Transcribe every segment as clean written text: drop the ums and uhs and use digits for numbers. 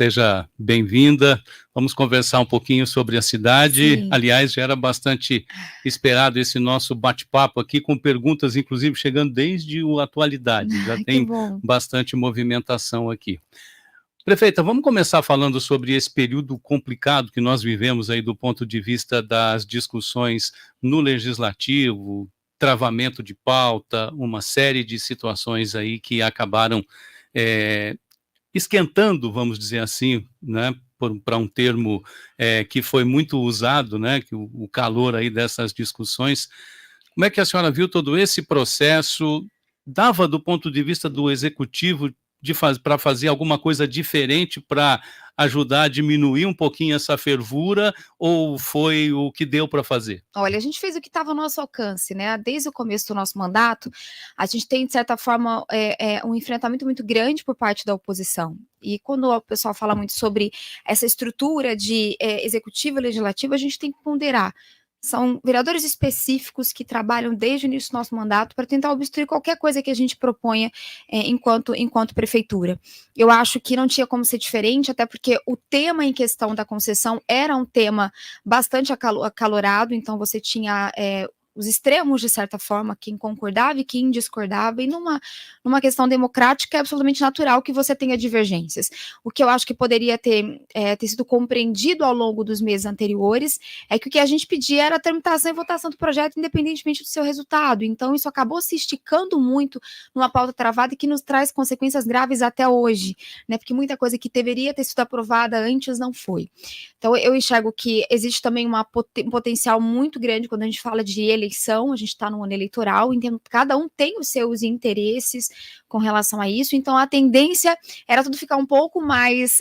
seja bem-vinda. Vamos conversar um pouquinho sobre a cidade. Sim. Aliás, já era bastante esperado esse nosso bate-papo aqui, com perguntas, inclusive, chegando desde o Atualidades. Já Ai, que tem bom. bastante movimentação aqui. Prefeita, vamos começar falando sobre esse período complicado que nós vivemos aí do ponto de vista das discussões no legislativo, travamento de pauta, uma série de situações aí que acabaram eh, esquentando, vamos dizer assim, né, para um termo que foi muito usado, né, que o calor aí dessas discussões. Como é que a senhora viu todo esse processo? Dava, do ponto de vista do executivo, para fazer alguma coisa diferente para ajudar a diminuir um pouquinho essa fervura, ou foi o que deu para fazer? Olha, a gente fez o que estava ao nosso alcance, né, desde o começo do nosso mandato, a gente tem, de certa forma, um enfrentamento muito grande por parte da oposição. E quando o pessoal fala muito sobre essa estrutura de executivo e legislativo, a gente tem que ponderar. São vereadores específicos que trabalham desde o início do nosso mandato para tentar obstruir qualquer coisa que a gente proponha enquanto prefeitura. Eu acho que não tinha como ser diferente, até porque o tema em questão da concessão era um tema bastante acalorado, então você tinha os extremos, de certa forma, quem concordava e quem discordava, e numa questão democrática é absolutamente natural que você tenha divergências. O que eu acho que poderia ter sido compreendido ao longo dos meses anteriores é que o que a gente pedia era a tramitação e votação do projeto, independentemente do seu resultado. Então, isso acabou se esticando muito numa pauta travada e que nos traz consequências graves até hoje, né? Porque muita coisa que deveria ter sido aprovada antes não foi. Então, eu enxergo que existe também um potencial muito grande quando a gente fala de eleição, a gente está no ano eleitoral, então cada um tem os seus interesses com relação a isso, então a tendência era tudo ficar um pouco mais,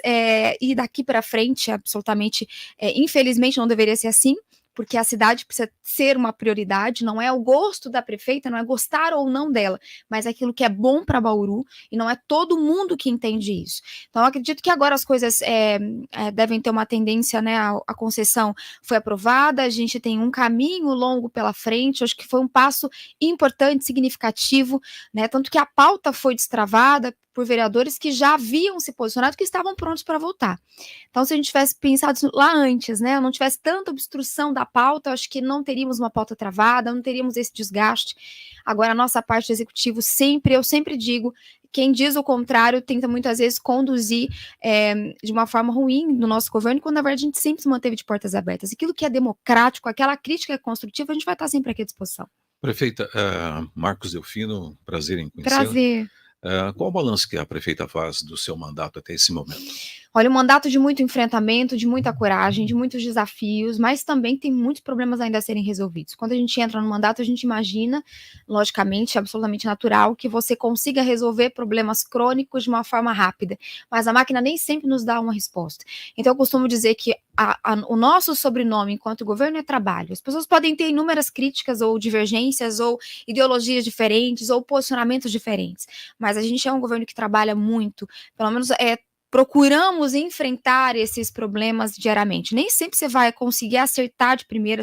e daqui para frente, absolutamente, infelizmente não deveria ser assim, porque a cidade precisa ser uma prioridade, não é o gosto da prefeita, não é gostar ou não dela, mas é aquilo que é bom para Bauru, e não é todo mundo que entende isso. Então, eu acredito que agora as coisas devem ter uma tendência, né, a concessão foi aprovada, a gente tem um caminho longo pela frente, acho que foi um passo importante, significativo, né, tanto que a pauta foi destravada por vereadores que já haviam se posicionado, que estavam prontos para votar. Então, se a gente tivesse pensado lá antes, né, não tivesse tanta obstrução da pauta, acho que não teríamos uma pauta travada, não teríamos esse desgaste. Agora, a nossa parte do executivo eu sempre digo, quem diz o contrário tenta muitas vezes conduzir de uma forma ruim no nosso governo, quando na verdade a gente sempre se manteve de portas abertas. Aquilo que é democrático, aquela crítica construtiva, a gente vai estar sempre aqui à disposição. Prefeita, Marcos Delfino, prazer em conhecê-la. Prazer. Qual o balanço que a prefeita faz do seu mandato até esse momento? Olha, um mandato de muito enfrentamento, de muita coragem, de muitos desafios, mas também tem muitos problemas ainda a serem resolvidos. Quando a gente entra no mandato, a gente imagina, logicamente, é absolutamente natural, que você consiga resolver problemas crônicos de uma forma rápida, mas a máquina nem sempre nos dá uma resposta. Então, eu costumo dizer que o nosso sobrenome enquanto governo é trabalho. As pessoas podem ter inúmeras críticas ou divergências ou ideologias diferentes ou posicionamentos diferentes, mas a gente é um governo que trabalha muito, pelo menos procuramos enfrentar esses problemas diariamente. Nem sempre você vai conseguir acertar de primeira,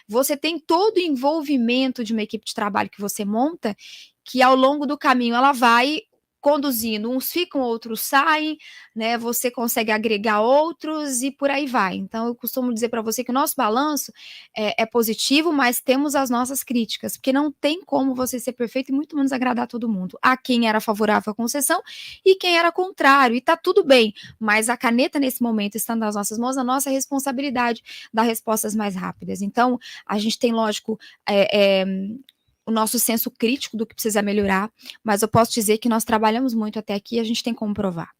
você tem todo o envolvimento de uma equipe de trabalho que você monta, que ao longo do caminho ela vai conduzindo, uns ficam, outros saem, né? Você consegue agregar outros e por aí vai. Então, eu costumo dizer para você que o nosso balanço é positivo, mas temos as nossas críticas, porque não tem como você ser perfeito e muito menos agradar todo mundo. Há quem era favorável à concessão e quem era contrário, e tá tudo bem, mas a caneta nesse momento está nas nossas mãos, a nossa responsabilidade dar respostas mais rápidas. Então, a gente tem, lógico, o nosso senso crítico do que precisa melhorar, mas eu posso dizer que nós trabalhamos muito até aqui e a gente tem como provar.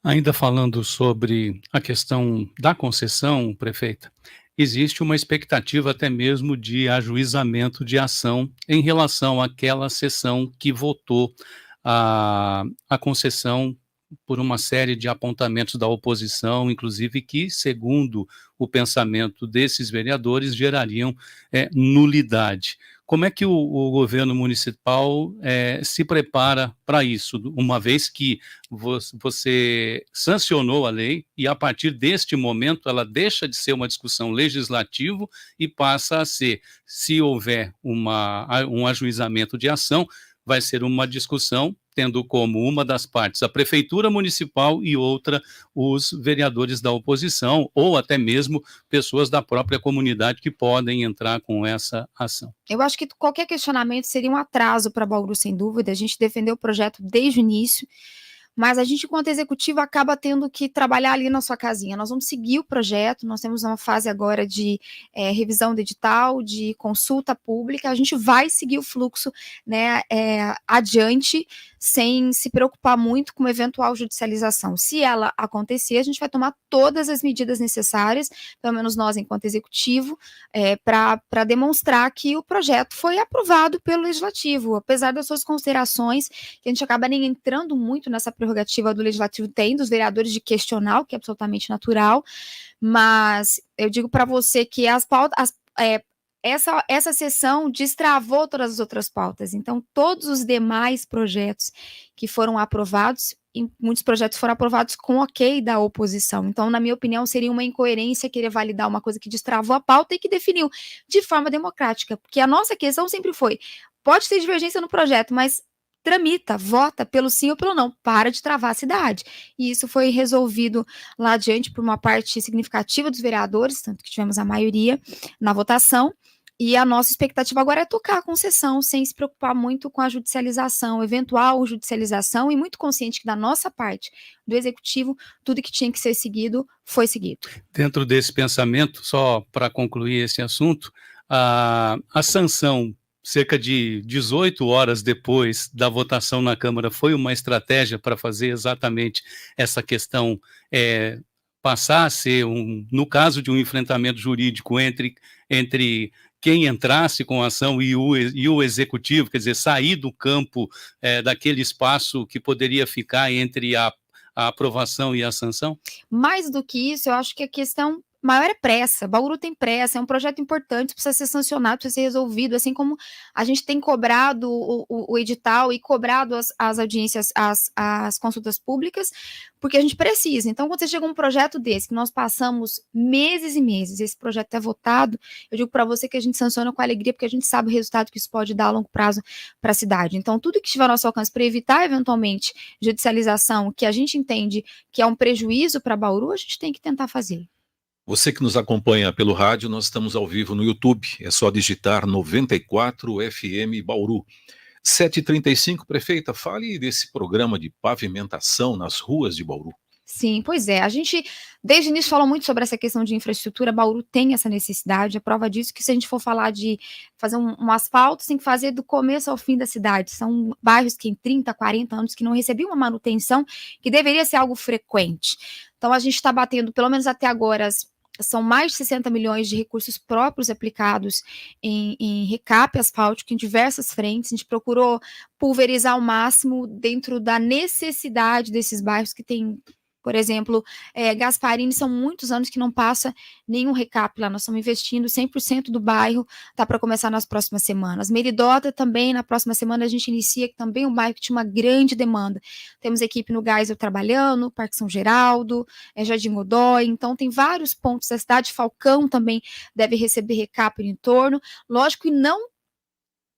Ainda falando sobre a questão da concessão, prefeita, existe uma expectativa até mesmo de ajuizamento de ação em relação àquela sessão que votou a concessão por uma série de apontamentos da oposição, inclusive que, segundo o pensamento desses vereadores, gerariam nulidade. Como é que o governo municipal se prepara para isso, uma vez que você sancionou a lei e, a partir deste momento, ela deixa de ser uma discussão legislativa e passa a ser, se houver um ajuizamento de ação, vai ser uma discussão tendo como uma das partes a prefeitura municipal e outra os vereadores da oposição, ou até mesmo pessoas da própria comunidade que podem entrar com essa ação. Eu acho que qualquer questionamento seria um atraso para Bauru, sem dúvida. A gente defendeu o projeto desde o início, mas a gente, enquanto executivo, acaba tendo que trabalhar ali na sua casinha. Nós vamos seguir o projeto, nós temos uma fase agora de revisão do edital, de consulta pública, a gente vai seguir o fluxo, né, adiante, sem se preocupar muito com eventual judicialização. Se ela acontecer, a gente vai tomar todas as medidas necessárias, pelo menos nós, enquanto executivo, para demonstrar que o projeto foi aprovado pelo Legislativo, apesar das suas considerações, que a gente acaba nem entrando muito nessa prerrogativa do Legislativo tem, dos vereadores, de questionar, o que é absolutamente natural, mas eu digo para você que essa sessão destravou todas as outras pautas, então todos os demais projetos que foram aprovados, e muitos projetos foram aprovados com ok da oposição, então na minha opinião seria uma incoerência querer validar uma coisa que destravou a pauta e que definiu de forma democrática, porque a nossa questão sempre foi, pode ter divergência no projeto, mas tramita, vota pelo sim ou pelo não, para de travar a cidade. E isso foi resolvido lá adiante por uma parte significativa dos vereadores, tanto que tivemos a maioria na votação, e a nossa expectativa agora é tocar a concessão, sem se preocupar muito com a judicialização, eventual judicialização, e muito consciente que da nossa parte, do executivo, tudo que tinha que ser seguido, foi seguido. Dentro desse pensamento, só para concluir esse assunto, a sanção cerca de 18 horas depois da votação na Câmara, foi uma estratégia para fazer exatamente essa questão passar a ser, no caso de um enfrentamento jurídico entre quem entrasse com a ação e o executivo, quer dizer, sair do campo daquele espaço que poderia ficar entre a aprovação e a sanção? Mais do que isso, eu acho que a questão maior é pressa. Bauru tem pressa, é um projeto importante, precisa ser sancionado, precisa ser resolvido, assim como a gente tem cobrado o edital e cobrado as audiências, as consultas públicas, porque a gente precisa. Então, quando você chega um projeto desse, que nós passamos meses e meses, esse projeto é votado, eu digo para você que a gente sanciona com alegria, porque a gente sabe o resultado que isso pode dar a longo prazo para a cidade. Então, tudo que estiver ao nosso alcance para evitar, eventualmente, judicialização, que a gente entende que é um prejuízo para Bauru, a gente tem que tentar fazer. Você que nos acompanha pelo rádio, nós estamos ao vivo no YouTube. É só digitar 94 FM Bauru. 7h35, prefeita, fale desse programa de pavimentação nas ruas de Bauru. Sim, pois é. A gente, desde o início, falou muito sobre essa questão de infraestrutura. Bauru tem essa necessidade. A prova disso é que, se a gente for falar de fazer um asfalto, tem que fazer do começo ao fim da cidade. São bairros que, em 30, 40 anos, que não recebiam uma manutenção, que deveria ser algo frequente. Então, a gente está batendo, pelo menos até agora, são mais de 60 milhões de recursos próprios aplicados em recap asfáltico em diversas frentes. A gente procurou pulverizar ao máximo dentro da necessidade desses bairros que têm, por exemplo, Gasparini, são muitos anos que não passa nenhum recap lá. Nós estamos investindo 100% do bairro, tá para começar nas próximas semanas. Meridota também, na próxima semana a gente inicia, que também é um bairro que tinha uma grande demanda. Temos equipe no Geisel trabalhando, Parque São Geraldo, Jardim Godoy, então tem vários pontos da cidade. Falcão também deve receber recap no entorno. Lógico que não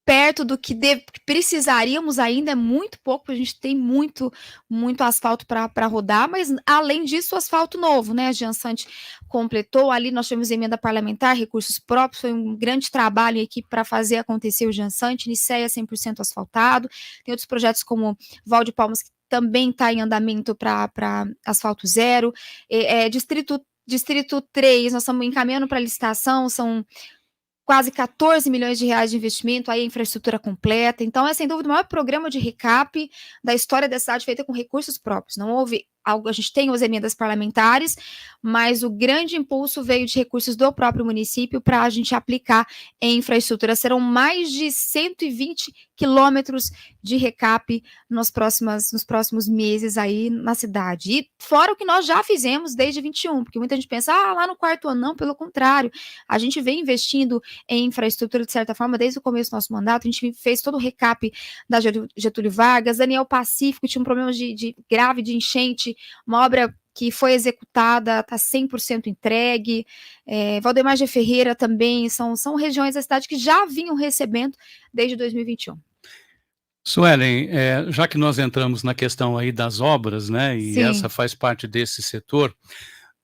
perto do que precisaríamos ainda, é muito pouco, porque a gente tem muito asfalto para rodar, mas além disso, o asfalto novo, né? A Jean Sante completou, ali nós tivemos emenda parlamentar, recursos próprios, foi um grande trabalho em equipe para fazer acontecer o Jean Sante, Nicéia 100% asfaltado, tem outros projetos como Val de Palmas, que também está em andamento para asfalto zero, Distrito 3, nós estamos encaminhando para licitação, são quase 14 milhões de reais de investimento, aí a infraestrutura completa. Então, é sem dúvida o maior programa de recap da história da cidade, feita com recursos próprios. Não houve algo, a gente tem as emendas parlamentares, mas o grande impulso veio de recursos do próprio município para a gente aplicar em infraestrutura. Serão mais de 120 quilômetros de recap nos próximos meses aí na cidade. E fora o que nós já fizemos desde 21, porque muita gente pensa, lá no quarto ano, não, pelo contrário. A gente vem investindo em infraestrutura, de certa forma, desde o começo do nosso mandato. A gente fez todo o recap da Getúlio Vargas, Daniel Pacífico tinha um problema grave de enchente, uma obra que foi executada, está 100% entregue, Valdemar G. Ferreira também, são regiões da cidade que já vinham recebendo desde 2021. Suelen, já que nós entramos na questão aí das obras, né, e Sim. essa faz parte desse setor,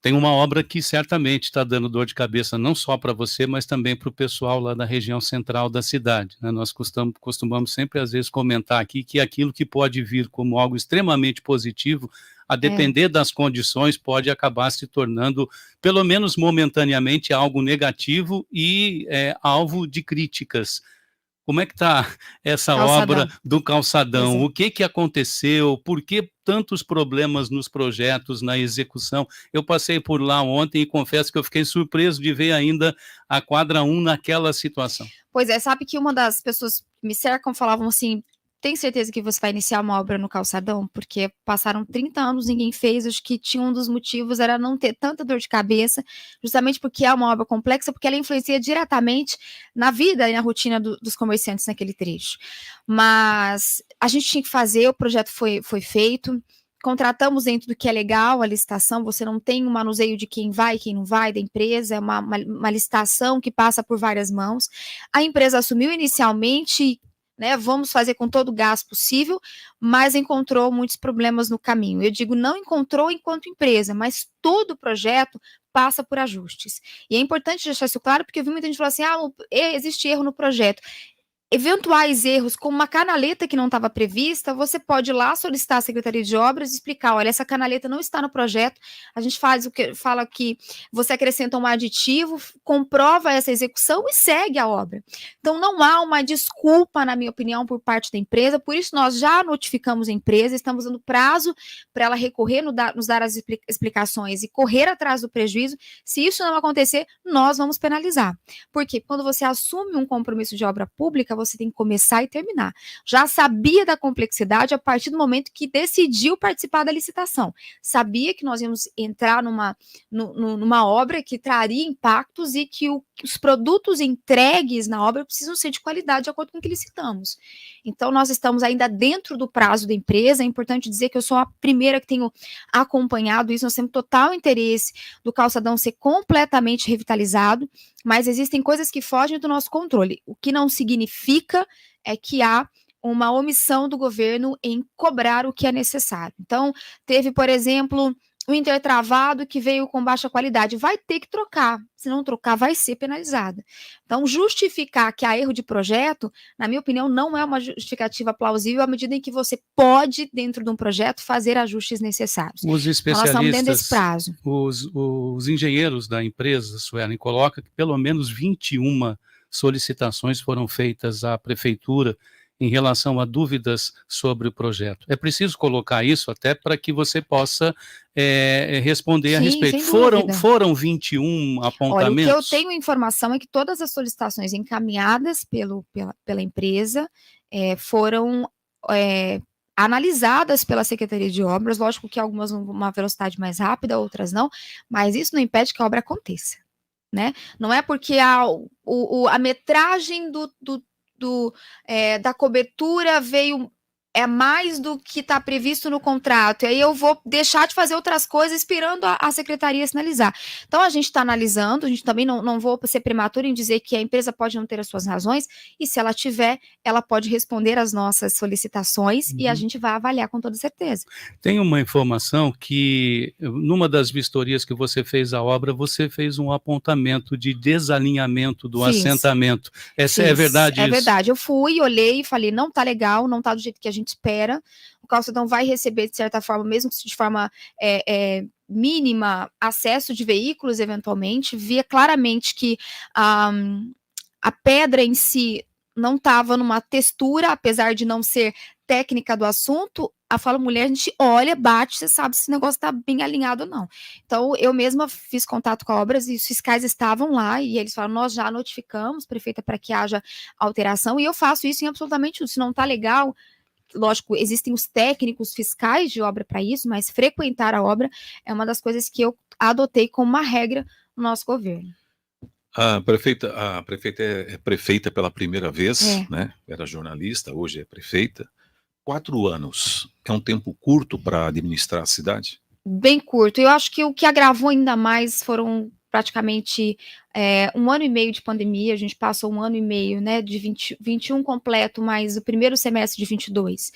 tem uma obra que certamente está dando dor de cabeça não só para você, mas também para o pessoal lá da região central da cidade, né? Nós costumamos sempre, às vezes, comentar aqui que aquilo que pode vir como algo extremamente positivo, a depender das condições, pode acabar se tornando, pelo menos momentaneamente, algo negativo e alvo de críticas. Como é que está essa Calçadão. obra do calçadão? Pois é. O que que aconteceu? Por que tantos problemas nos projetos, na execução? Eu passei por lá ontem e confesso que eu fiquei surpreso de ver ainda a quadra 1 naquela situação. Pois é, sabe que uma das pessoas que me cercam falavam assim: tem certeza que você vai iniciar uma obra no calçadão? Porque passaram 30 anos, ninguém fez. Acho que tinha um dos motivos era não ter tanta dor de cabeça, justamente porque é uma obra complexa, porque ela influencia diretamente na vida e na rotina dos comerciantes naquele trecho. Mas a gente tinha que fazer, o projeto foi feito. Contratamos dentro do que é legal a licitação, você não tem um manuseio de quem vai e quem não vai da empresa, é uma licitação que passa por várias mãos. A empresa assumiu inicialmente, né, vamos fazer com todo o gás possível, mas encontrou muitos problemas no caminho. Eu digo, não encontrou enquanto empresa, mas todo o projeto passa por ajustes. E é importante deixar isso claro, porque eu vi muita gente falar assim, existe erro no projeto. Eventuais erros, como uma canaleta que não estava prevista, você pode ir lá solicitar a Secretaria de Obras e explicar, olha, essa canaleta não está no projeto, a gente fala que você acrescenta um aditivo, comprova essa execução e segue a obra. Então não há uma desculpa, na minha opinião, por parte da empresa, por isso nós já notificamos a empresa, estamos dando prazo para ela recorrer, nos dar as explicações e correr atrás do prejuízo. Se isso não acontecer, nós vamos penalizar. Porque quando você assume um compromisso de obra pública, você tem que começar e terminar. Já sabia da complexidade a partir do momento que decidiu participar da licitação. Sabia que nós íamos entrar numa obra que traria impactos e que os produtos entregues na obra precisam ser de qualidade de acordo com o que licitamos. Então, nós estamos ainda dentro do prazo da empresa. É importante dizer que eu sou a primeira que tenho acompanhado isso. Nós temos total interesse do calçadão ser completamente revitalizado, mas existem coisas que fogem do nosso controle, o que não significa é que há uma omissão do governo em cobrar o que é necessário. Então, teve, por exemplo, o intertravado que veio com baixa qualidade, vai ter que trocar, se não trocar vai ser penalizada. Então, justificar que há erro de projeto, na minha opinião, não é uma justificativa plausível à medida em que você pode, dentro de um projeto, fazer ajustes necessários. Os especialistas, então, nós estamos dentro desse prazo. Os engenheiros da empresa, Suelen, colocam que pelo menos 21 solicitações foram feitas à prefeitura em relação a dúvidas sobre o projeto. É preciso colocar isso até para que você possa responder a respeito. Foram 21 apontamentos? Olha, o que eu tenho informação é que todas as solicitações encaminhadas pela empresa foram analisadas pela Secretaria de Obras, lógico que algumas numa velocidade mais rápida, outras não, mas isso não impede que a obra aconteça, né? Não é porque a metragem da cobertura veio mais do que está previsto no contrato, e aí eu vou deixar de fazer outras coisas esperando a secretaria sinalizar. Então a gente está analisando, a gente também não vou ser prematuro em dizer que a empresa pode não ter as suas razões, e se ela tiver, ela pode responder às nossas solicitações, e a gente vai avaliar com toda certeza. Tem uma informação que, numa das vistorias que você fez à obra, você fez um apontamento de desalinhamento do assentamento. É verdade isso? É verdade, eu fui, olhei e falei, não está legal, não está do jeito que a gente espera, o calçadão vai receber, de certa forma, mesmo que de forma mínima, acesso de veículos, eventualmente, via claramente que a pedra em si não estava numa textura, apesar de não ser técnica do assunto, fala mulher, a gente olha, bate, você sabe se esse negócio está bem alinhado ou não. Então, eu mesma fiz contato com a Obras e os fiscais estavam lá e eles falaram, nós já notificamos, prefeita, para que haja alteração, e eu faço isso em absolutamente tudo. Se não está legal, lógico, existem os técnicos fiscais de obra para isso, mas frequentar a obra é uma das coisas que eu adotei como uma regra no nosso governo. A prefeita é prefeita pela primeira vez, né? Era jornalista, hoje é prefeita. 4 anos é um tempo curto para administrar a cidade? Bem curto. Eu acho que o que agravou ainda mais foram praticamente 1 ano e meio de pandemia, a gente passou 1 ano e meio, né, de 21 completo, mais o primeiro semestre de 22,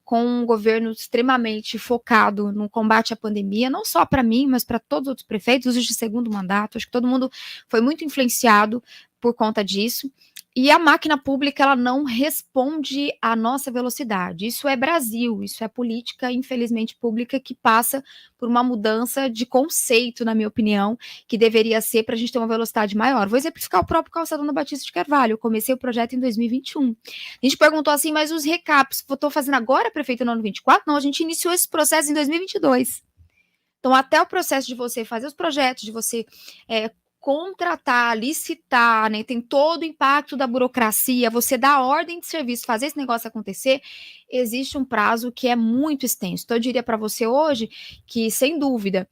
com um governo extremamente focado no combate à pandemia, não só para mim, mas para todos os outros prefeitos, os de segundo mandato, acho que todo mundo foi muito influenciado por conta disso. E a máquina pública, ela não responde à nossa velocidade. Isso é Brasil, isso é política, infelizmente, pública, que passa por uma mudança de conceito, na minha opinião, que deveria ser para a gente ter uma velocidade maior. Vou exemplificar o próprio calçadão da Batista de Carvalho. Eu comecei o projeto em 2021. A gente perguntou assim, mas os recaps, eu estou fazendo agora, prefeito, no ano 24? Não, a gente iniciou esse processo em 2022. Então, até o processo de você fazer os projetos, de você contratar, licitar, né, tem todo o impacto da burocracia, você dá ordem de serviço, fazer esse negócio acontecer, existe um prazo que é muito extenso. Então, eu diria para você hoje que, sem dúvida,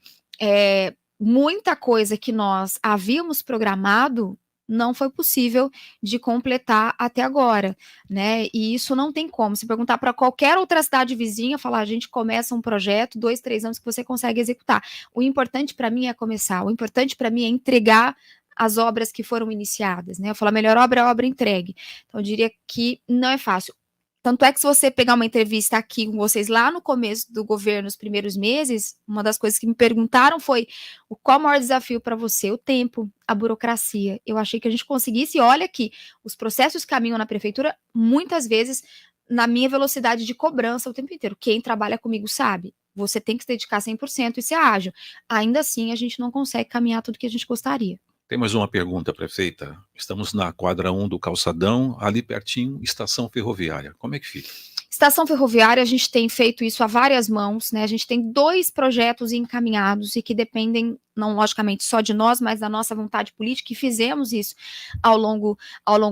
muita coisa que nós havíamos programado não foi possível de completar até agora, né? E isso não tem como. Se perguntar para qualquer outra cidade vizinha, falar, a gente começa um projeto, 2, 3 anos que você consegue executar. O importante para mim é começar, o importante para mim é entregar as obras que foram iniciadas, né? Eu falo, a melhor obra é a obra entregue. Então, eu diria que não é fácil. Tanto é que se você pegar uma entrevista aqui com vocês lá no começo do governo, nos primeiros meses, uma das coisas que me perguntaram foi qual o maior desafio para você? O tempo, a burocracia. Eu achei que a gente conseguisse, e olha que os processos caminham na prefeitura, muitas vezes, na minha velocidade de cobrança o tempo inteiro. Quem trabalha comigo sabe. Você tem que se dedicar 100% e ser ágil. Ainda assim, a gente não consegue caminhar tudo que a gente gostaria. Tem mais uma pergunta, prefeita. Estamos na quadra 1 do calçadão, ali pertinho, estação ferroviária. Como é que fica? Estação ferroviária, a gente tem feito isso a várias mãos, né? A gente tem 2 projetos encaminhados e que dependem, não logicamente só de nós, mas da nossa vontade política, e fizemos isso ao longo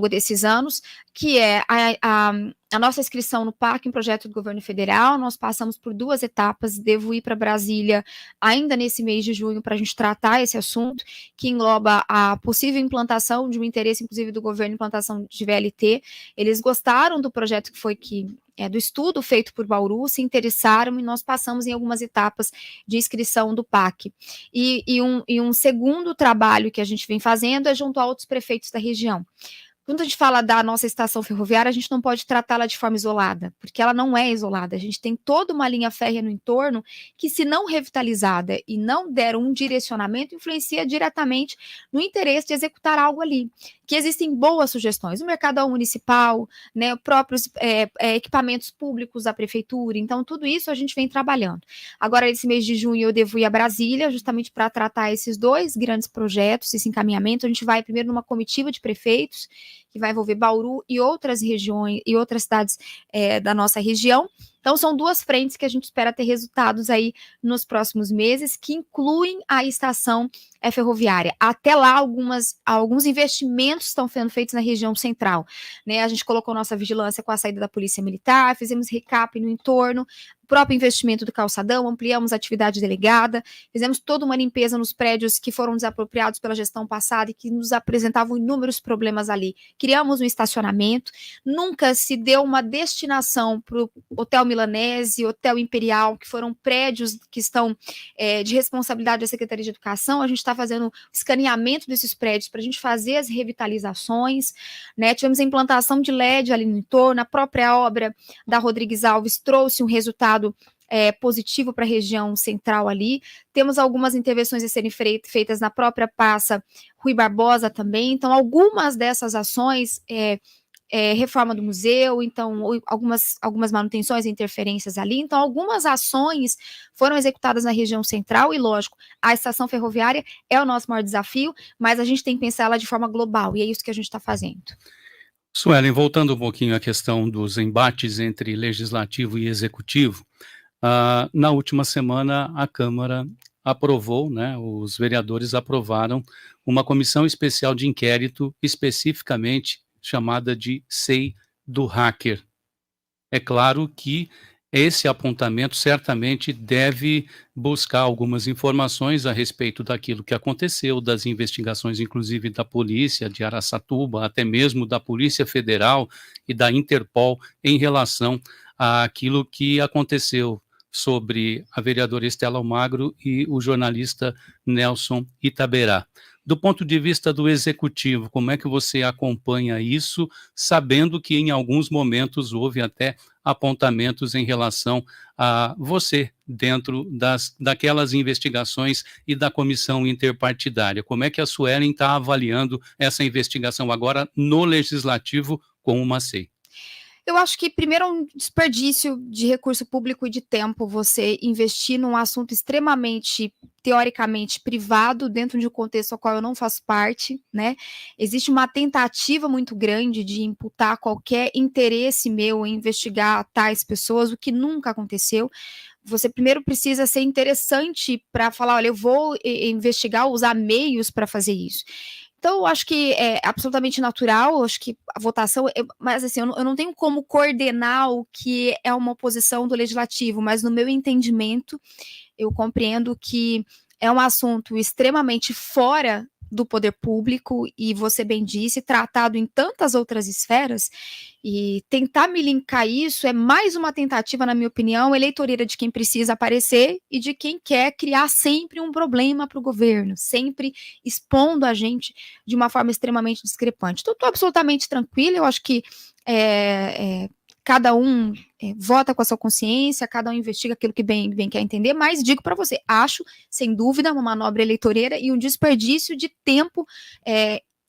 desses anos, que é a nossa inscrição no PAC, em projeto do governo federal. Nós passamos por 2 etapas, devo ir para Brasília ainda nesse mês de junho para a gente tratar esse assunto, que engloba a possível implantação de um interesse, inclusive, do governo, implantação de VLT. Eles gostaram do projeto do estudo feito por Bauru, se interessaram e nós passamos em algumas etapas de inscrição do PAC. E um segundo trabalho que a gente vem fazendo é junto a outros prefeitos da região. Quando a gente fala da nossa estação ferroviária, a gente não pode tratá-la de forma isolada, porque ela não é isolada. A gente tem toda uma linha férrea no entorno que, se não revitalizada e não der um direcionamento, influencia diretamente no interesse de executar algo ali. Que existem boas sugestões, o mercadão municipal, né, próprios equipamentos públicos da prefeitura. Então, tudo isso a gente vem trabalhando. Agora, esse mês de junho, eu devo ir a Brasília, justamente para tratar esses 2 grandes projetos, esse encaminhamento. A gente vai primeiro numa comitiva de prefeitos, que vai envolver Bauru e outras regiões e outras cidades da nossa região. Então, são 2 frentes que a gente espera ter resultados aí nos próximos meses, que incluem a estação ferroviária. Até lá, alguns investimentos estão sendo feitos na região central, né? A gente colocou nossa vigilância com a saída da Polícia Militar, fizemos recap no entorno, o próprio investimento do calçadão, ampliamos a atividade delegada, fizemos toda uma limpeza nos prédios que foram desapropriados pela gestão passada e que nos apresentavam inúmeros problemas ali. Criamos um estacionamento, nunca se deu uma destinação para o Hotel Milanese, Hotel Imperial, que foram prédios que estão de responsabilidade da Secretaria de Educação. A gente está fazendo escaneamento desses prédios para a gente fazer as revitalizações, né? Tivemos a implantação de LED ali no entorno, a própria obra da Rodrigues Alves trouxe um resultado positivo para a região central ali. Temos algumas intervenções a serem feitas na própria Praça Rui Barbosa também. Então, algumas dessas ações, reforma do museu, então algumas manutenções e interferências ali. Então, algumas ações foram executadas na região central e, lógico, a estação ferroviária é o nosso maior desafio, mas a gente tem que pensar ela de forma global, e é isso que a gente está fazendo. Suelen, voltando um pouquinho à questão dos embates entre legislativo e executivo, na última semana a Câmara aprovou, né, os vereadores aprovaram uma comissão especial de inquérito especificamente chamada de SEI do hacker. É claro que esse apontamento certamente deve buscar algumas informações a respeito daquilo que aconteceu, das investigações, inclusive da polícia de Araçatuba, até mesmo da Polícia Federal e da Interpol, em relação àquilo que aconteceu sobre a vereadora Estela Almagro e o jornalista Nelson Itaberá. Do ponto de vista do executivo, como é que você acompanha isso, sabendo que em alguns momentos houve até apontamentos em relação a você dentro daquelas investigações e da comissão interpartidária? Como é que a Suelen está avaliando essa investigação agora no Legislativo com uma SEI? Eu acho que, primeiro, é um desperdício de recurso público e de tempo você investir num assunto extremamente, teoricamente, privado, dentro de um contexto ao qual eu não faço parte, né? Existe uma tentativa muito grande de imputar qualquer interesse meu em investigar tais pessoas, o que nunca aconteceu. Você primeiro precisa ser interessante para falar, olha, eu vou investigar, usar meios para fazer isso. Então, eu acho que é absolutamente natural, eu acho que a votação, mas assim, eu não tenho como coordenar o que é uma oposição do Legislativo, mas no meu entendimento, eu compreendo que é um assunto extremamente fora do poder público, e você bem disse, tratado em tantas outras esferas, e tentar me linkar isso é mais uma tentativa, na minha opinião, eleitoreira de quem precisa aparecer e de quem quer criar sempre um problema para o governo, sempre expondo a gente de uma forma extremamente discrepante. Então, estou absolutamente tranquila, eu acho que cada um vota com a sua consciência, cada um investiga aquilo que bem quer entender, mas digo para você, acho, sem dúvida, uma manobra eleitoreira e um desperdício de tempo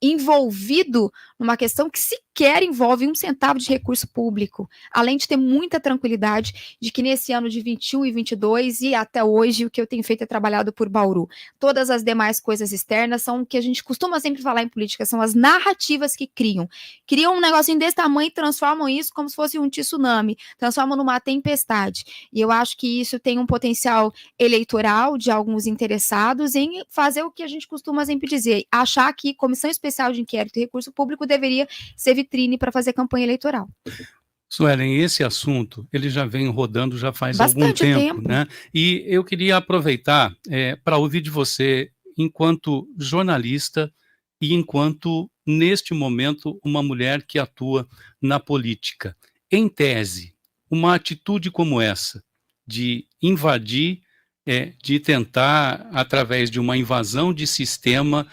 envolvido numa questão que sequer envolve 1 centavo de recurso público, além de ter muita tranquilidade de que nesse ano de 21 e 22 e até hoje o que eu tenho feito é trabalhado por Bauru. Todas as demais coisas externas são o que a gente costuma sempre falar em política, são as narrativas que criam um negocinho desse tamanho e transformam isso como se fosse um tsunami, transformam numa tempestade, e eu acho que isso tem um potencial eleitoral de alguns interessados em fazer o que a gente costuma sempre dizer, achar que comissão especial de inquérito e recurso público deveria ser vitrine para fazer campanha eleitoral. Suelen, esse assunto, ele já vem rodando já faz Bastante algum tempo, né? E eu queria aproveitar para ouvir de você, enquanto jornalista e enquanto, neste momento, uma mulher que atua na política. Em tese, uma atitude como essa, de invadir, de tentar, através de uma invasão de sistema,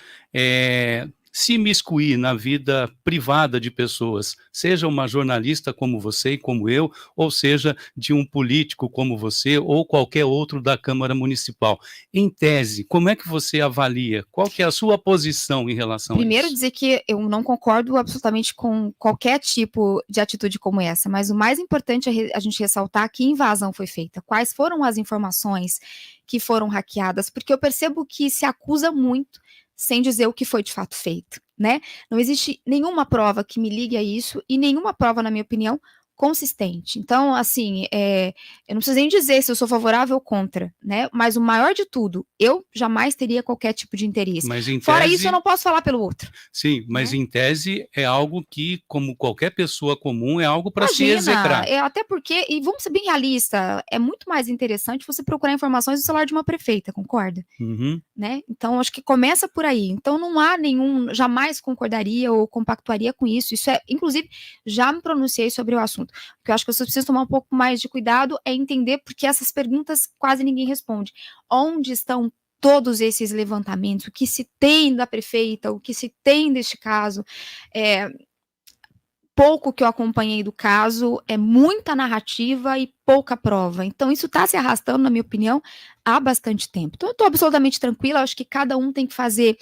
se imiscuir na vida privada de pessoas, seja uma jornalista como você e como eu, ou seja de um político como você ou qualquer outro da Câmara Municipal. Em tese, como é que você avalia? Qual que é a sua posição em relação a isso? Primeiro, dizer que eu não concordo absolutamente com qualquer tipo de atitude como essa, mas o mais importante é a gente ressaltar que invasão foi feita, quais foram as informações que foram hackeadas, porque eu percebo que se acusa muito sem dizer o que foi de fato feito, né? Não existe nenhuma prova que me ligue a isso e nenhuma prova, na minha opinião, consistente. Então, assim, eu não preciso nem dizer se eu sou favorável ou contra, né? Mas o maior de tudo, eu jamais teria qualquer tipo de interesse. Mas em Fora tese, isso, eu não posso falar pelo outro. Sim, mas em tese é algo que, como qualquer pessoa comum, é algo para se execrar. Até porque, e vamos ser bem realistas, é muito mais interessante você procurar informações no celular de uma prefeita, concorda? Uhum. Né? Então, acho que começa por aí. Então, não há jamais concordaria ou compactuaria com isso. Isso inclusive, já me pronunciei sobre o assunto. O que eu acho que você precisa tomar um pouco mais de cuidado é entender porque essas perguntas quase ninguém responde. Onde estão todos esses levantamentos? O que se tem da prefeita? O que se tem deste caso? Pouco que eu acompanhei do caso, é muita narrativa e pouca prova. Então, isso está se arrastando, na minha opinião, há bastante tempo. Então, eu estou absolutamente tranquila, acho que cada um tem que fazer,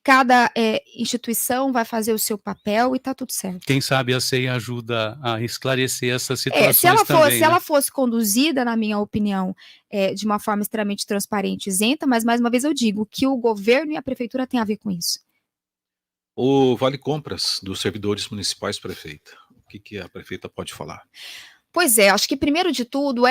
cada instituição vai fazer o seu papel e está tudo certo. Quem sabe a SEI ajuda a esclarecer essas situações se ela fosse conduzida, na minha opinião, de uma forma extremamente transparente e isenta, mas, mais uma vez, eu digo que o governo e a prefeitura têm a ver com isso. O Vale Compras dos servidores municipais, prefeita. O que a prefeita pode falar? Pois é, acho que primeiro de tudo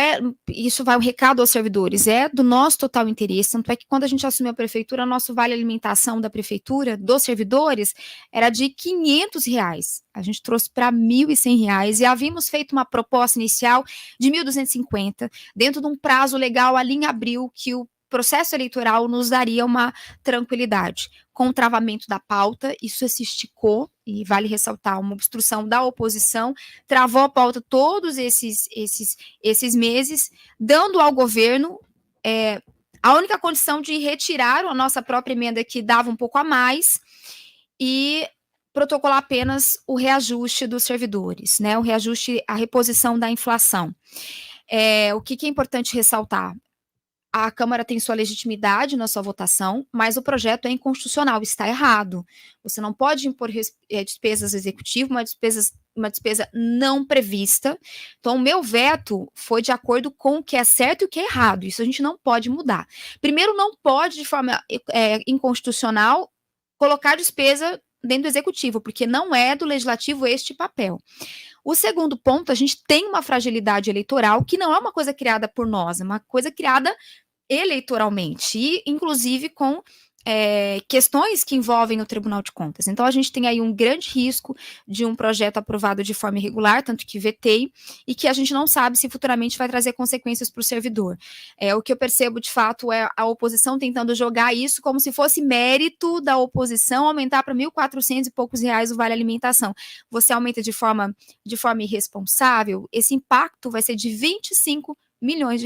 isso vai um recado aos servidores, é do nosso total interesse, tanto é que quando a gente assumiu a prefeitura, nosso vale alimentação da prefeitura, dos servidores, era de R$500, a gente trouxe para R$1.100 e havíamos feito uma proposta inicial de 1.250, dentro de um prazo legal ali em abril, que o processo eleitoral nos daria uma tranquilidade. Com o travamento da pauta, isso se esticou, e vale ressaltar, uma obstrução da oposição, travou a pauta todos esses meses, dando ao governo A única condição de retirar a nossa própria emenda que dava um pouco a mais e protocolar apenas o reajuste dos servidores, né? O reajuste, a reposição da inflação. O que é importante ressaltar? A Câmara tem sua legitimidade na sua votação, mas o projeto é inconstitucional, está errado. Você não pode impor despesas ao executivo, uma despesa não prevista. Então, o meu veto foi de acordo com o que é certo e o que é errado. Isso a gente não pode mudar. Primeiro, não pode, de forma inconstitucional, colocar despesa dentro do executivo, porque não é do legislativo este papel. O segundo ponto, a gente tem uma fragilidade eleitoral que não é uma coisa criada por nós, é uma coisa criada eleitoralmente, e inclusive com questões que envolvem o Tribunal de Contas. Então, a gente tem aí um grande risco de um projeto aprovado de forma irregular, tanto que vetei, e que a gente não sabe se futuramente vai trazer consequências para o servidor. O que eu percebo, de fato, é a oposição tentando jogar isso como se fosse mérito da oposição aumentar para R$1.400 e poucos o vale alimentação. Você aumenta de forma irresponsável, esse impacto vai ser de R$25 milhões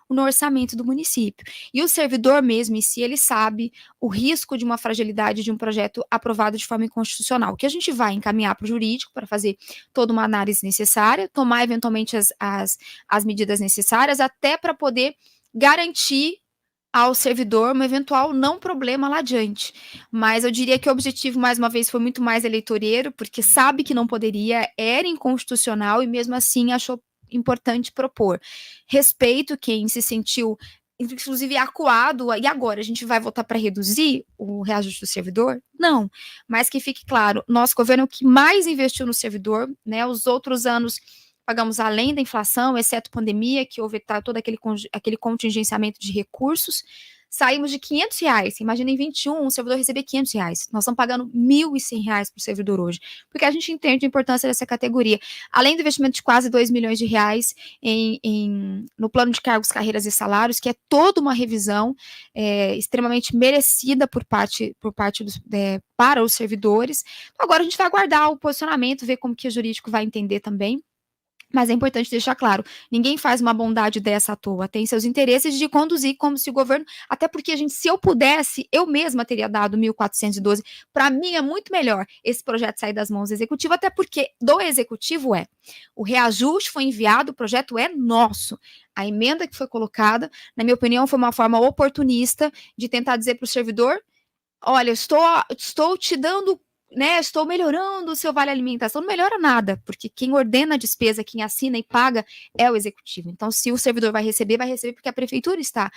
no orçamento do município. E o servidor mesmo em si, ele sabe o risco de uma fragilidade de um projeto aprovado de forma inconstitucional, que a gente vai encaminhar para o jurídico para fazer toda uma análise necessária, tomar eventualmente as medidas necessárias, até para poder garantir ao servidor um eventual não problema lá adiante. Mas eu diria que o objetivo, mais uma vez, foi muito mais eleitoreiro, porque sabe que não poderia, era inconstitucional e mesmo assim achou importante propor. Respeito quem se sentiu, inclusive, acuado, e agora a gente vai votar para reduzir o reajuste do servidor? Não, mas que fique claro, nosso governo é o que mais investiu no servidor, né? Os outros anos pagamos além da inflação, exceto pandemia, que houve todo aquele contingenciamento de recursos. Saímos de R$500, imagina em 21, um servidor receber R$500. Nós estamos pagando R$1.100 para o servidor hoje, porque a gente entende a importância dessa categoria. Além do investimento de quase R$2 milhões no plano de cargos, carreiras e salários, que é toda uma revisão extremamente merecida para os servidores. Agora a gente vai aguardar o posicionamento, ver como que o jurídico vai entender também. Mas é importante deixar claro, ninguém faz uma bondade dessa à toa, tem seus interesses de conduzir como se o governo, até porque, se eu pudesse, eu mesma teria dado 1.412, para mim é muito melhor esse projeto sair das mãos do executivo, até porque do executivo o reajuste foi enviado, o projeto é nosso, a emenda que foi colocada, na minha opinião, foi uma forma oportunista de tentar dizer para o servidor, olha, estou te dando, né, estou melhorando o seu vale alimentação. Não melhora nada, porque quem ordena a despesa, quem assina e paga é o executivo. Então, se o servidor vai receber porque a prefeitura está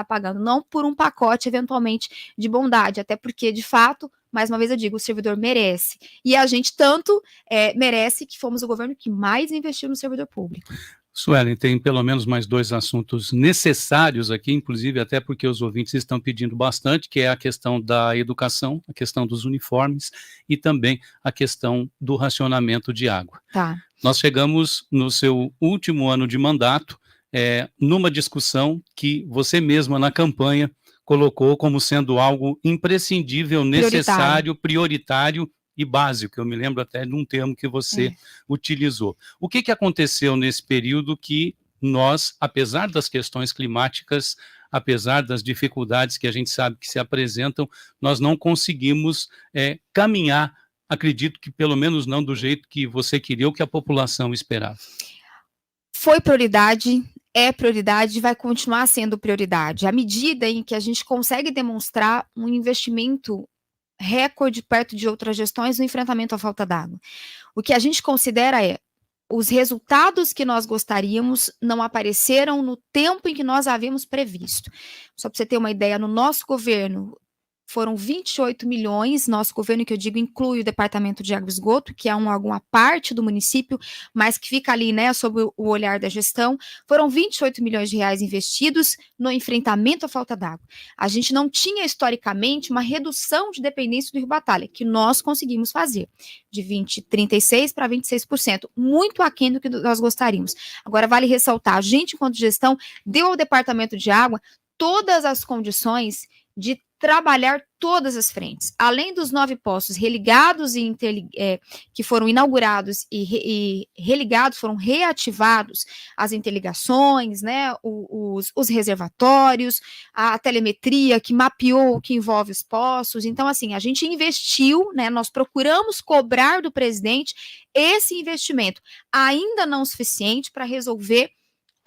pagando, não por um pacote, eventualmente, de bondade, até porque, de fato, mais uma vez eu digo, o servidor merece. E a gente tanto merece que fomos o governo que mais investiu no servidor público. Suelen, tem pelo menos mais 2 assuntos necessários aqui, inclusive até porque os ouvintes estão pedindo bastante, que é a questão da educação, a questão dos uniformes e também a questão do racionamento de água. Tá. Nós chegamos no seu último ano de mandato, numa discussão que você mesma na campanha colocou como sendo algo imprescindível, necessário, prioritário e básico. Eu me lembro até de um termo que você utilizou. O que aconteceu nesse período que nós, apesar das questões climáticas, apesar das dificuldades que a gente sabe que se apresentam, nós não conseguimos caminhar, acredito que pelo menos não do jeito que você queria ou que a população esperava? Foi prioridade, é prioridade e vai continuar sendo prioridade. À medida em que a gente consegue demonstrar um investimento recorde perto de outras gestões no enfrentamento à falta d'água. O que a gente considera os resultados que nós gostaríamos não apareceram no tempo em que nós havíamos previsto. Só para você ter uma ideia, no nosso governo foram 28 milhões, nosso governo, que eu digo, inclui o Departamento de Água e Esgoto, que é alguma parte do município, mas que fica ali, né, sob o olhar da gestão, foram 28 milhões de reais investidos no enfrentamento à falta d'água. A gente não tinha, historicamente, uma redução de dependência do Rio Batalha, que nós conseguimos fazer, de 36% para 26%, muito aquém do que nós gostaríamos. Agora, vale ressaltar, a gente, enquanto gestão, deu ao Departamento de Água todas as condições de trabalhar todas as frentes. Além dos 9 postos religados que foram inaugurados e religados, foram reativados as interligações, né, os reservatórios, a telemetria que mapeou o que envolve os postos. Então, assim, a gente investiu, né, nós procuramos cobrar do presidente esse investimento, ainda não suficiente para resolver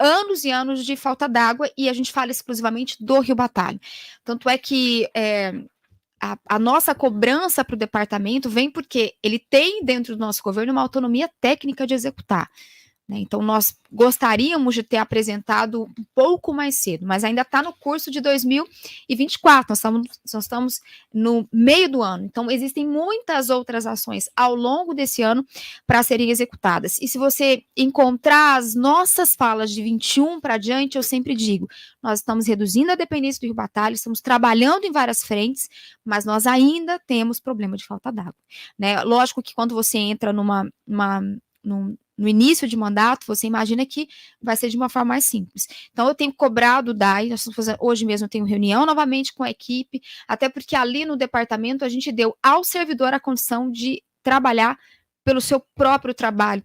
anos e anos de falta d'água, e a gente fala exclusivamente do Rio Batalha. Tanto é que a nossa cobrança para o departamento vem porque ele tem dentro do nosso governo uma autonomia técnica de executar, né? Então, nós gostaríamos de ter apresentado um pouco mais cedo, mas ainda está no curso de 2024, nós estamos no meio do ano, então existem muitas outras ações ao longo desse ano para serem executadas. E se você encontrar as nossas falas de 21 para diante, eu sempre digo, nós estamos reduzindo a dependência do Rio Batalha, estamos trabalhando em várias frentes, mas nós ainda temos problema de falta d'água, né? Lógico que quando você entra no início de mandato, você imagina que vai ser de uma forma mais simples. Então, eu tenho cobrado o DAI, hoje mesmo eu tenho reunião novamente com a equipe, até porque ali no departamento a gente deu ao servidor a condição de trabalhar pelo seu próprio trabalho,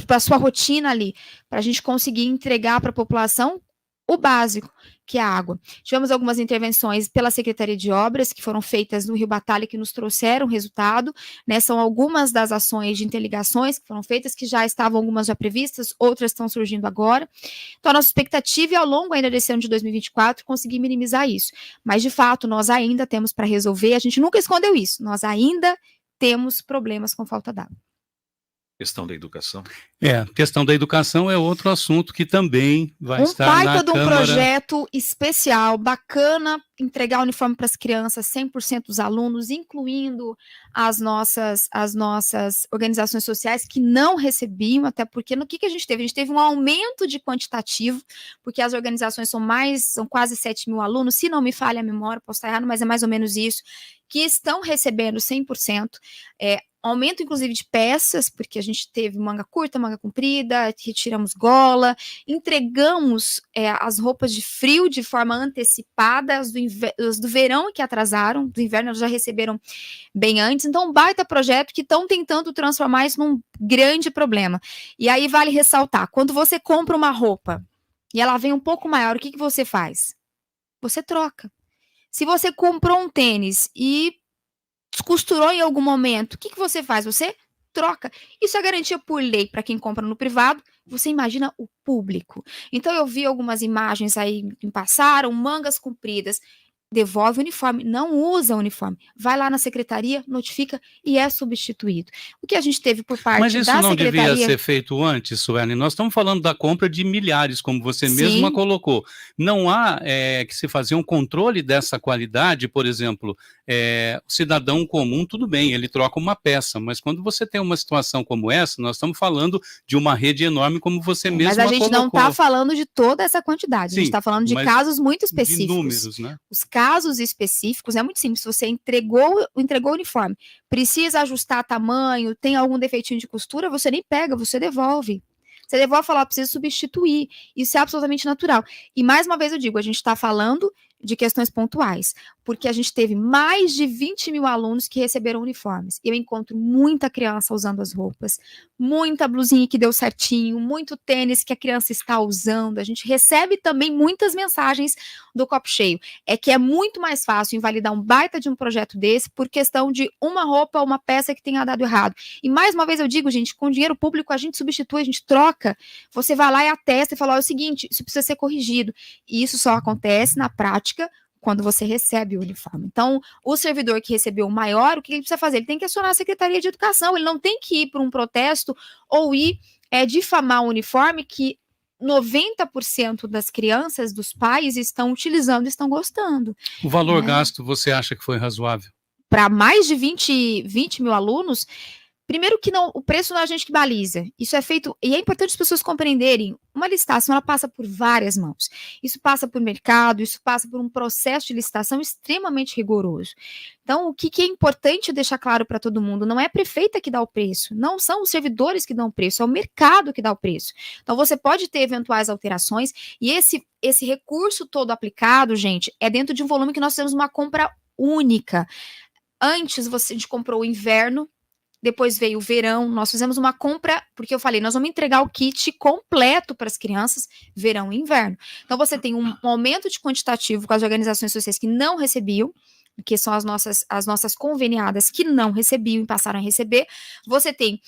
para a sua rotina ali, para a gente conseguir entregar para a população o básico, que é a água. Tivemos algumas intervenções pela Secretaria de Obras, que foram feitas no Rio Batalha, que nos trouxeram resultado, né? São algumas das ações de interligações que foram feitas, que já estavam algumas já previstas, outras estão surgindo agora. Então, a nossa expectativa é, ao longo ainda desse ano de 2024, conseguir minimizar isso. Mas, de fato, nós ainda temos para resolver, a gente nunca escondeu isso, nós ainda temos problemas com falta d'água. Questão da educação. Questão da educação é outro assunto que também vai estar na Câmara. Um baita de um projeto especial, bacana, entregar uniforme para as crianças, 100% dos alunos, incluindo as nossas organizações sociais que não recebiam, até porque no que a gente teve? A gente teve um aumento de quantitativo, porque as organizações são quase 7 mil alunos, se não me falha a memória, posso estar errado, mas é mais ou menos isso, que estão recebendo 100%, aumento, inclusive, de peças, porque a gente teve manga curta, manga comprida, retiramos gola, entregamos as roupas de frio de forma antecipada, as do verão que atrasaram, do inverno elas já receberam bem antes. Então, um baita projeto que estão tentando transformar isso num grande problema. E aí vale ressaltar, quando você compra uma roupa e ela vem um pouco maior, o que você faz? Você troca. Se você comprou um tênis e descosturou em algum momento, o que você faz? Você troca. Isso é garantia por lei para quem compra no privado. Você imagina o público. Então, eu vi algumas imagens aí que passaram, mangas compridas. Devolve o uniforme, não usa o uniforme. Vai lá na secretaria, notifica e é substituído. O que a gente teve por parte da secretaria... Mas isso não devia ser feito antes, Sueli? Nós estamos falando da compra de milhares, como você mesma colocou. Não há que se fazer um controle dessa qualidade, por exemplo, o cidadão comum, tudo bem, ele troca uma peça, mas quando você tem uma situação como essa, nós estamos falando de uma rede enorme, como você mesma colocou. Mas a gente não está falando de toda essa quantidade, a gente está falando de casos muito específicos. De números, né? Os casos específicos é muito simples. Se você entregou o uniforme, precisa ajustar tamanho, tem algum defeitinho de costura, você nem pega, você devolve. Você devolve e fala, precisa substituir. Isso é absolutamente natural. E mais uma vez eu digo, a gente está falando de questões pontuais, porque a gente teve mais de 20 mil alunos que receberam uniformes. Eu encontro muita criança usando as roupas, muita blusinha que deu certinho, muito tênis que a criança está usando. A gente recebe também muitas mensagens do copo cheio. É que é muito mais fácil invalidar um baita de um projeto desse por questão de uma roupa ou uma peça que tenha dado errado. E mais uma vez eu digo, gente, com dinheiro público a gente substitui, a gente troca. Você vai lá e atesta e fala, é o seguinte, isso precisa ser corrigido. E isso só acontece na prática quando você recebe o uniforme. Então, o servidor que recebeu o maior, o que ele precisa fazer? Ele tem que acionar a Secretaria de Educação, ele não tem que ir para um protesto ou ir difamar o uniforme que 90% das crianças, dos pais, estão utilizando e estão gostando. O valor gasto, você acha que foi razoável? Para mais de 20 mil alunos, Primeiro que não, o preço não é a gente que baliza. Isso é feito, e é importante as pessoas compreenderem, uma licitação ela passa por várias mãos. Isso passa por mercado, isso passa por um processo de licitação extremamente rigoroso. Então, o que é importante deixar claro para todo mundo, não é a prefeita que dá o preço, não são os servidores que dão o preço, é o mercado que dá o preço. Então, você pode ter eventuais alterações, e esse recurso todo aplicado, gente, é dentro de um volume que nós temos uma compra única. Antes, a gente comprou o inverno, depois veio o verão, nós fizemos uma compra, porque eu falei, nós vamos entregar o kit completo para as crianças, verão e inverno. Então, você tem um aumento de quantitativo com as organizações sociais que não recebiam, que são as nossas conveniadas que não recebiam e passaram a receber. Você tem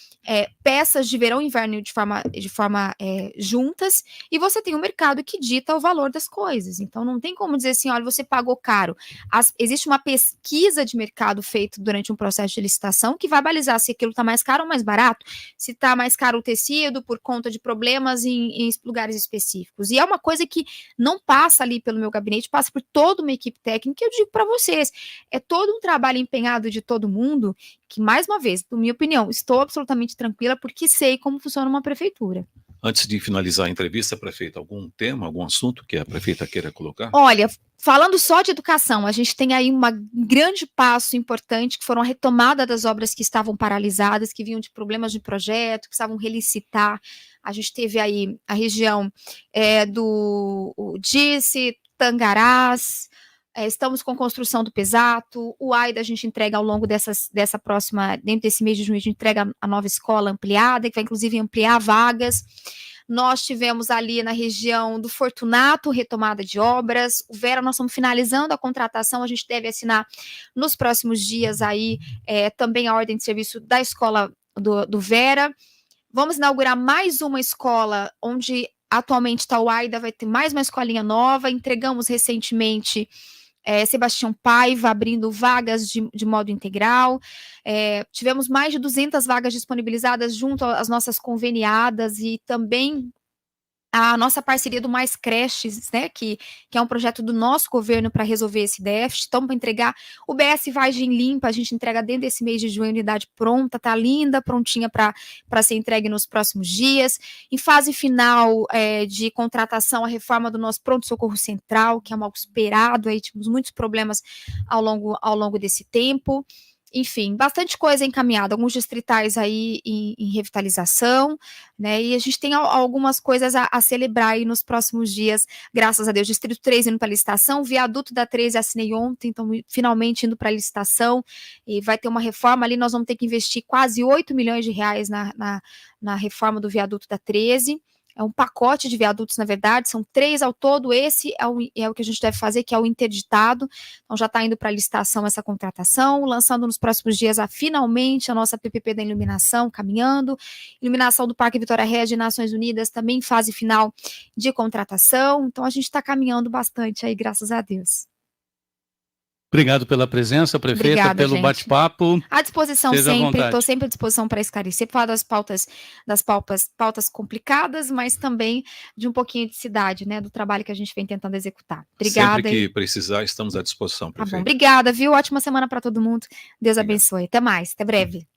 peças de verão e inverno de forma juntas, e você tem um mercado que dita o valor das coisas. Então, não tem como dizer assim, olha, você pagou caro. Existe uma pesquisa de mercado feita durante um processo de licitação que vai balizar se aquilo está mais caro ou mais barato, se está mais caro o tecido por conta de problemas em lugares específicos. E é uma coisa que não passa ali pelo meu gabinete, passa por toda uma equipe técnica, e eu digo para vocês, é todo um trabalho empenhado de todo mundo, que, mais uma vez, na minha opinião, estou absolutamente tranquila porque sei como funciona uma prefeitura. Antes de finalizar a entrevista, prefeita, algum tema, algum assunto que a prefeita queira colocar? Olha, falando só de educação, a gente tem aí um grande passo importante, que foram a retomada das obras que estavam paralisadas, que vinham de problemas de projeto, que precisavam relicitar. A gente teve aí a região do Dice, Tangarás, estamos com construção do Pesato, o AIDA a gente entrega ao longo dessa próxima, dentro desse mês de junho, a gente entrega a nova escola ampliada, que vai inclusive ampliar vagas. Nós tivemos ali na região do Fortunato, retomada de obras. O Vera, nós estamos finalizando a contratação, a gente deve assinar nos próximos dias aí também a ordem de serviço da escola do Vera. Vamos inaugurar mais uma escola, onde atualmente está o AIDA, vai ter mais uma escolinha nova. Entregamos recentemente Sebastião Paiva, abrindo vagas de modo integral. Tivemos mais de 200 vagas disponibilizadas junto às nossas conveniadas, e também a nossa parceria do Mais Creches, né, que é um projeto do nosso governo para resolver esse déficit. Então, para entregar o BS Vargem Limpa, a gente entrega dentro desse mês de junho, unidade pronta, tá linda, prontinha para ser entregue nos próximos dias. Em fase final de contratação, a reforma do nosso pronto-socorro central, que é algo esperado, aí tivemos muitos problemas ao longo desse tempo. Enfim, bastante coisa encaminhada, alguns distritais aí em revitalização, né, e a gente tem algumas coisas a celebrar aí nos próximos dias, graças a Deus. Distrito 3 indo para licitação, viaduto da 13 assinei ontem, então finalmente indo para licitação, e vai ter uma reforma ali, nós vamos ter que investir quase 8 milhões de reais na reforma do viaduto da 13, é um pacote de viadutos, na verdade, são 3 ao todo. Esse é o que a gente deve fazer, que é o interditado. Então já está indo para a licitação essa contratação, lançando nos próximos dias finalmente a nossa PPP da iluminação, caminhando. Iluminação do Parque Vitória Regia de Nações Unidas, também em fase final de contratação. Então a gente está caminhando bastante aí, graças a Deus. Obrigado pela presença, prefeita. Obrigada, pelo bate-papo. À disposição sempre, estou sempre à disposição para esclarecer, falar das pautas complicadas, mas também de um pouquinho de cidade, né, do trabalho que a gente vem tentando executar. Obrigada. Sempre que precisar, estamos à disposição, prefeita. Tá bom, obrigada, viu? Ótima semana para todo mundo. Deus abençoe. Até mais, até breve.